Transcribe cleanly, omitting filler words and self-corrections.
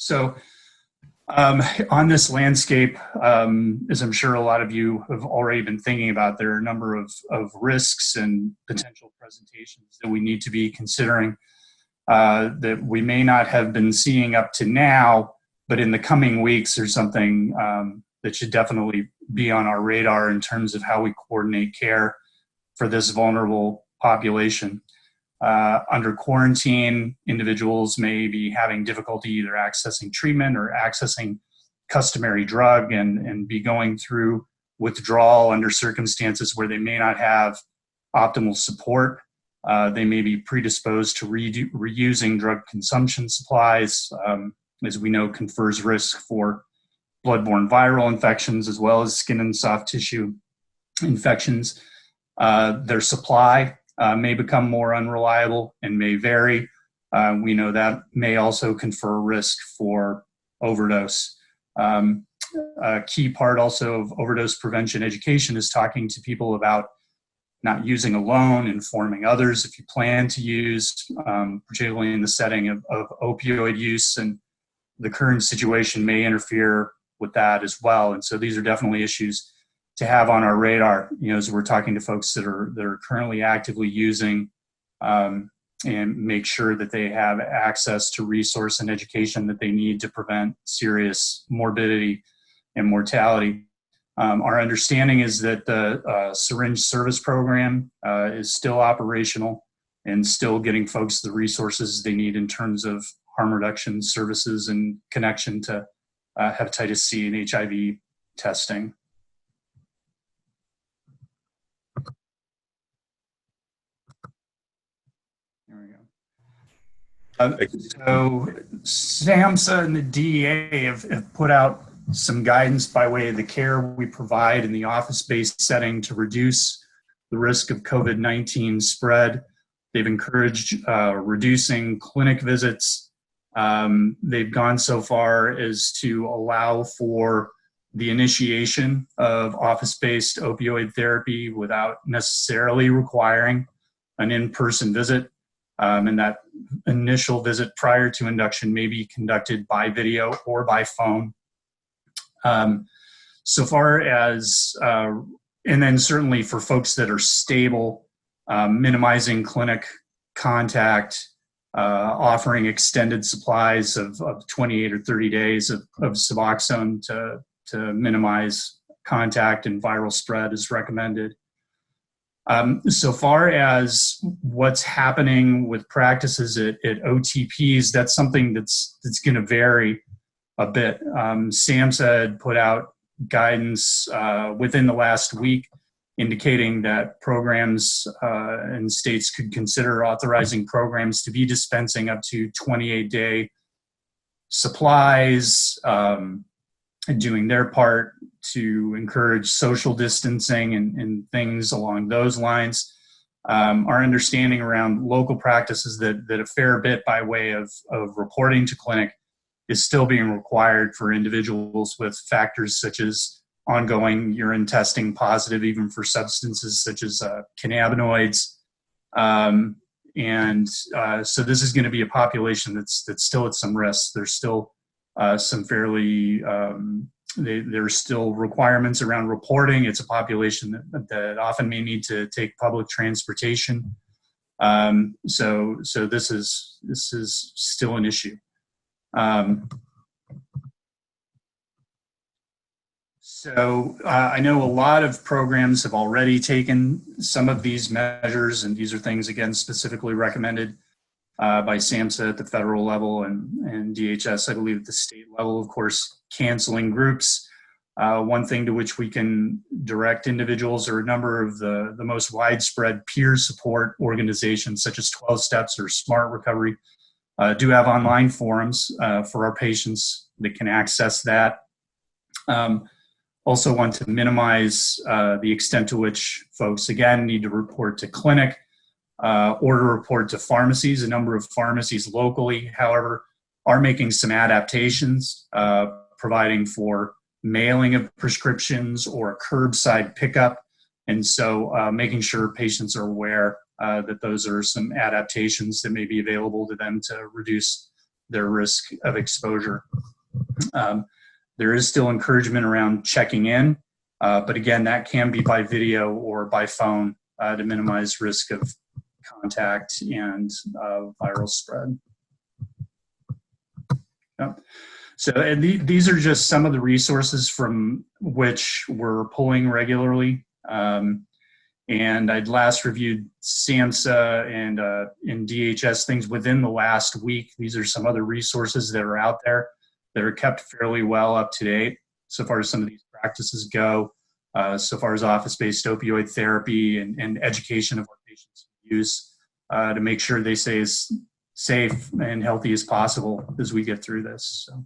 So on this landscape, as I'm sure a lot of you have already been thinking about, there are a number of risks and potential presentations that we need to be considering that we may not have been seeing up to now, but in the coming weeks, there's something that should definitely be on our radar in terms of how we coordinate care for this vulnerable population. Under quarantine, individuals may be having difficulty either accessing treatment or accessing customary drug and be going through withdrawal under circumstances where they may not have optimal support. They may be predisposed to reusing drug consumption supplies, as we know confers risk for bloodborne viral infections as well as skin and soft tissue infections. Their supply may become more unreliable and may vary. We know that may also confer risk for overdose. A key part also of overdose prevention education is talking to people about not using alone, informing others if you plan to use, particularly in the setting of opioid use, and the current situation may interfere with that as well. And so these are definitely issues to have on our radar, as we're talking to folks that are currently actively using, and make sure that they have access to resource and education that they need to prevent serious morbidity and mortality. Our understanding is that the syringe service program is still operational and still getting folks the resources they need in terms of harm reduction services and connection to hepatitis C and HIV testing. So SAMHSA and the DEA have put out some guidance by way of the care we provide in the office-based setting to reduce the risk of COVID-19 spread. They've encouraged reducing clinic visits. They've gone so far as to allow for the initiation of office-based opioid therapy without necessarily requiring an in-person visit. And that initial visit prior to induction may be conducted by video or by phone. So far as, and then certainly for folks that are stable, minimizing clinic contact, offering extended supplies of 28 or 30 days of Suboxone to minimize contact and viral spread is recommended. So far as what's happening with practices at OTPs, that's something that's going to vary a bit. SAMHSA had put out guidance within the last week indicating that programs and states could consider authorizing programs to be dispensing up to 28-day supplies, and doing their part to encourage social distancing and things along those lines. Our understanding around local practices that a fair bit by way of reporting to clinic is still being required for individuals with factors such as ongoing urine testing positive even for substances such as cannabinoids. So this is going to be a population that's still at some risk. There's still some fairly, there's still requirements around reporting. It's a population that often may need to take public transportation. So this is still an issue. I know a lot of programs have already taken some of these measures, and these are things, again, specifically recommended by SAMHSA at the federal level and DHS, I believe, at the state level, of course, canceling groups. One thing to which we can direct individuals are a number of the most widespread peer support organizations, such as 12 Steps or Smart Recovery, do have online forums for our patients that can access that. Also want to minimize the extent to which folks, again, need to report to clinic or to report to pharmacies. A number of pharmacies locally, however, are making some adaptations, providing for mailing of prescriptions or curbside pickup. And so making sure patients are aware that those are some adaptations that may be available to them to reduce their risk of exposure. There is still encouragement around checking in, but again, that can be by video or by phone to minimize risk of contact and viral spread. Yep. So and these are just some of the resources from which we're pulling regularly. And I'd last reviewed SAMHSA and DHS things within the last week. These are some other resources that are out there that are kept fairly well up to date so far as some of these practices go, so far as office-based opioid therapy and education of what patients use to make sure they stay as safe and healthy as possible as we get through this. So.